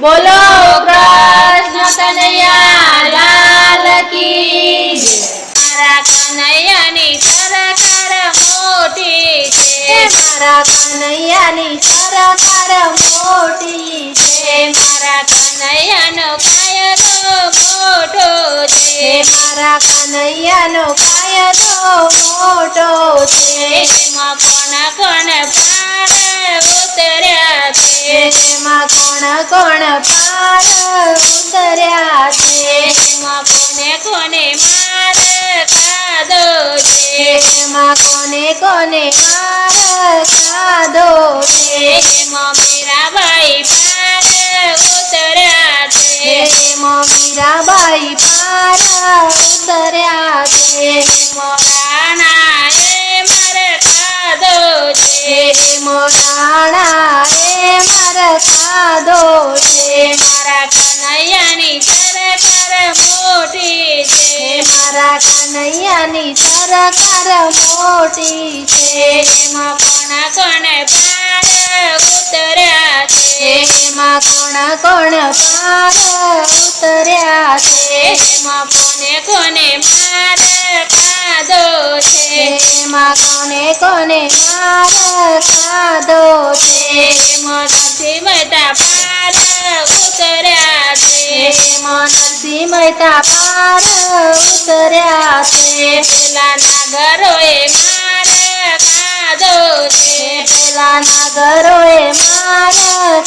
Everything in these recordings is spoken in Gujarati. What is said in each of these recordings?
બોલો કૃષ્ણ કનૈયા લાલ કી જય। મારા કનૈયાની સરકાર મોટી છે, મારા કનૈયાની સરકાર મોટી છે, મારા કનૈયાનો કાયદો મોટો છે, મારા કનૈયાનો કાયદો મોટો છે, એમાં કોણ કોણ પાર ઉતર્યા છે, એમાં કોણ કોણ પાર ઉતર્યા છે, એમાં કોને કોને માર ખાધો છે, એમાં કોને કોને માર ખાધો છે, એમાં મીરાબાઈ પાર ઉતર્યા છે, એમાં મીરાબાઈ પાર ઉતર્યા છે, મોરાણાએ માર ખાધો છે, મોરાણાએ માર ખાધો છે, મારા કનૈયાની સરકાર મોટી છે, મારા કનૈયાની સરકાર મોટી છે, એમાં કોણ કોણ પાર ઉતર્યા છે, એમાં કોણ કોણ પાર ઉતર્યા છે, એમાં કોને કોને માર ખાધો છે, એમાં કોને કોને માર ખાધો છે, એમાં નથી બધા પાર ઉતર્યા છે, એમાં નરસિંહ મહેતા પાર ઉતર્યા છે, પેલા નાગરોએ માર ખાધો છે, પેલા નાગરોએ માર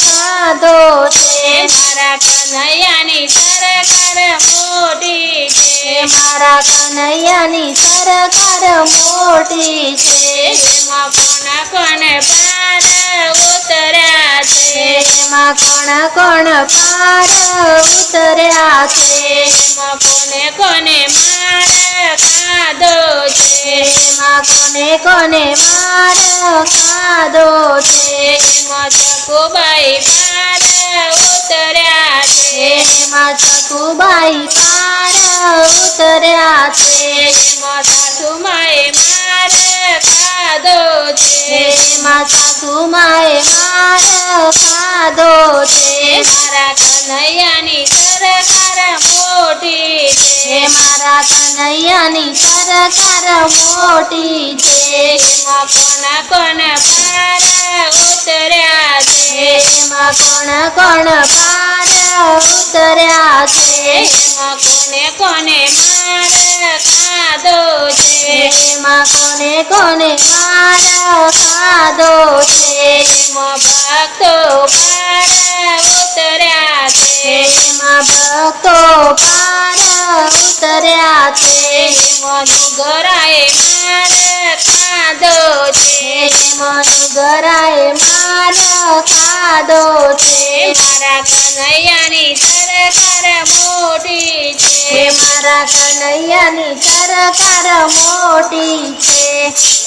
ખાધો છે, મારા કનૈયાની સરકાર મોટી છે, મારા કનૈયાની સરકાર મોટી છે, એમાં કોણ કોણ પાર ઉતર્યા છે, એમાં કોણ કોણ પાર ઉતર્યા છે, એમાં કોને કોને માર ખાધો છે, એમાં કોને કોને માર ખાધો છે, એમાં ચકુબાઈ પાર ઉતર્યા છે, એમાં ચકુબાઈ પાર ઉતર્યા છે, એમાં સાસુમાએ માર ખાધો છે, એમાં સાસુમાએ માર ખાધો છે, મારા કનૈયાની સરકાર મોટી છે, મારા કનૈયાની સરકાર મોટી છે, એમાં કોણ કોણ પાર ઉતર્યા છે, એમાં કોણ કોણ પાર ઉતર્યા છે, એમાં કોને કોને માર ખાધો છે, એમાં કોને કોને માર ખાધો છે, એમાં ભક્તો પાર ઉતર્યા છે, એમાં ભક્તો પાર ઉતર્યા છે, એમાં ડુગરાએ માર ખાધો છે, મનુગરાએ માર ખાધો છે, મારા કનૈયાની સરકાર મોટી છે, મારા કનૈયાની સરકાર મોટી છે।